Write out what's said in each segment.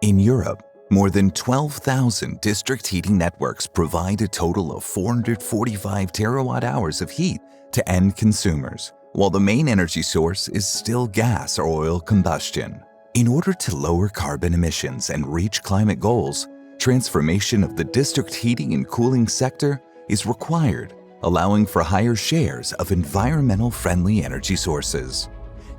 In Europe, more than 12,000 district heating networks provide a total of 445 terawatt-hours of heat to end consumers, while the main energy source is still gas or oil combustion. In order to lower carbon emissions and reach climate goals, transformation of the district heating and cooling sector is required, allowing for higher shares of environmental-friendly energy sources.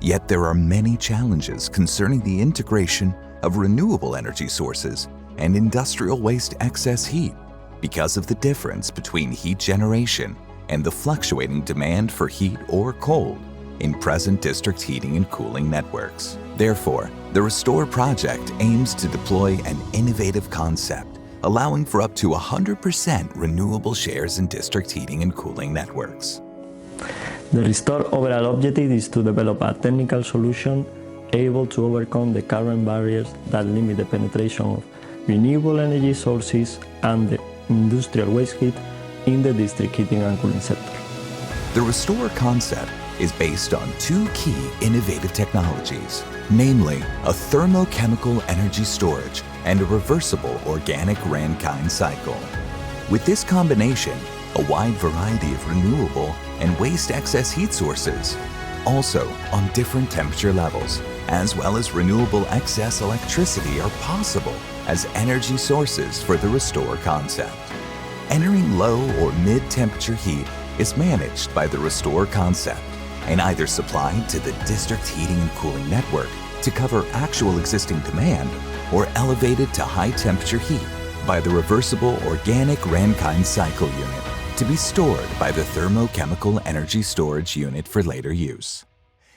Yet there are many challenges concerning the integration of renewable energy sources and industrial waste excess heat because of the difference between heat generation and the fluctuating demand for heat or cold in present district heating and cooling networks. Therefore, the Restore project aims to deploy an innovative concept allowing for up to 100% renewable shares in district heating and cooling networks. The Restore overall objective is to develop a technical solution able to overcome the current barriers that limit the penetration of renewable energy sources and the industrial waste heat in the district heating and cooling sector. The Restore concept is based on two key innovative technologies, namely a thermochemical energy storage and a reversible organic Rankine cycle. With this combination, a wide variety of renewable and waste excess heat sources, also on different temperature levels, as well as renewable excess electricity are possible as energy sources for the Restore concept. Entering low or mid-temperature heat is managed by the Restore concept and either supplied to the district heating and cooling network to cover actual existing demand or elevated to high-temperature heat by the reversible organic Rankine cycle unit to be stored by the thermochemical energy storage unit for later use.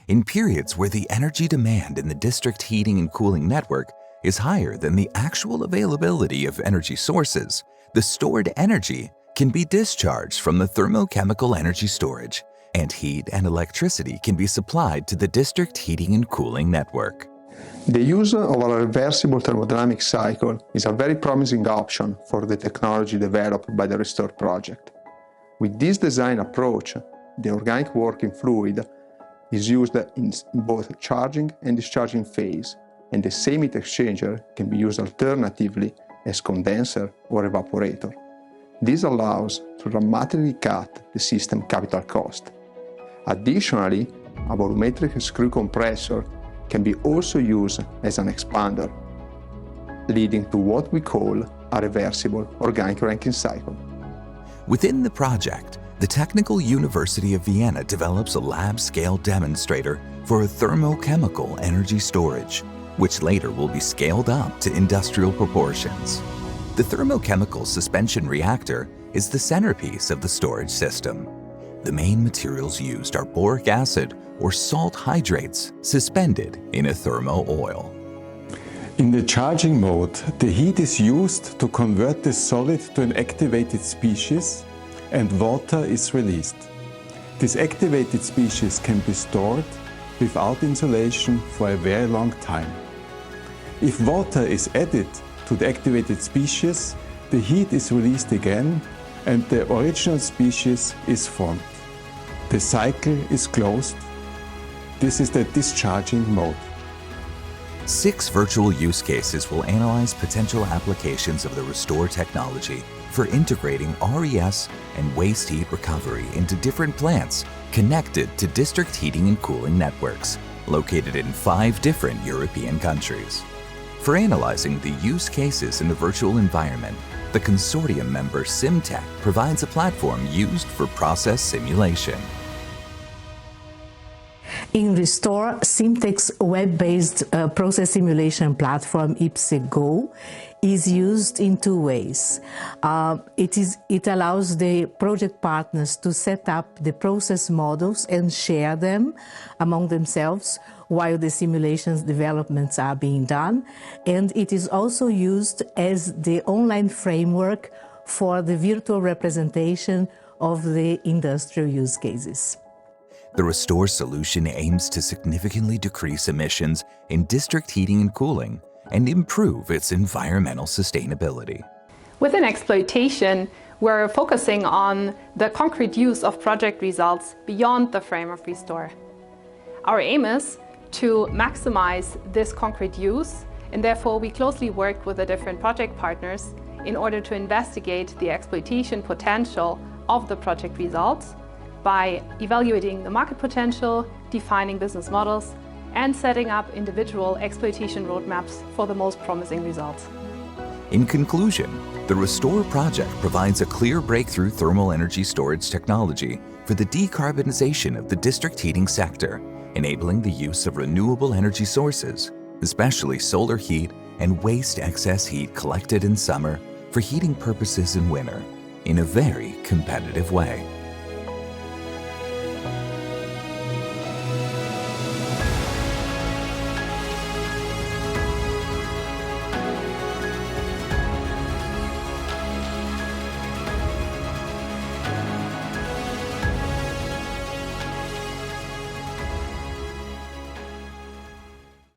In periods where the energy demand in the district heating and cooling network is higher than the actual availability of energy sources, the stored energy can be discharged from the thermochemical energy storage, and heat and electricity can be supplied to the district heating and cooling network. The use of a reversible thermodynamic cycle is a very promising option for the technology developed by the Restore project. With this design approach, the organic working fluid is used in both charging and discharging phase, and the same heat exchanger can be used alternatively as condenser or evaporator. This allows to dramatically cut the system capital cost. Additionally, a volumetric screw compressor can be also used as an expander, leading to what we call a reversible organic Rankine cycle. Within the project, the Technical University of Vienna develops a lab-scale demonstrator for a thermochemical energy storage, which later will be scaled up to industrial proportions. The thermochemical suspension reactor is the centerpiece of the storage system. The main materials used are boric acid or salt hydrates suspended in a thermo oil. In the charging mode, the heat is used to convert the solid to an activated species, and water is released. This activated species can be stored without insulation for a very long time. If water is added to the activated species, the heat is released again and the original species is formed. The cycle is closed. This is the discharging mode. 6 virtual use cases will analyze potential applications of the Restore technology for integrating RES and waste heat recovery into different plants connected to district heating and cooling networks located in 5 different European countries. For analyzing the use cases in a virtual environment, the consortium member SimTech provides a platform used for process simulation. In Restore, SimTech's web-based process simulation platform IPSE-Go is used in 2 ways. It allows the project partners to set up the process models and share them among themselves while the simulations developments are being done. And it is also used as the online framework for the virtual representation of the industrial use cases. The Restore solution aims to significantly decrease emissions in district heating and cooling and improve its environmental sustainability. Within exploitation, we're focusing on the concrete use of project results beyond the frame of Restore. Our aim is to maximize this concrete use and therefore we closely worked with the different project partners in order to investigate the exploitation potential of the project results by evaluating the market potential, defining business models, and setting up individual exploitation roadmaps for the most promising results. In conclusion, the RESTORE project provides a clear breakthrough thermal energy storage technology for the decarbonization of the district heating sector, enabling the use of renewable energy sources, especially solar heat and waste excess heat collected in summer for heating purposes in winter, in a very competitive way.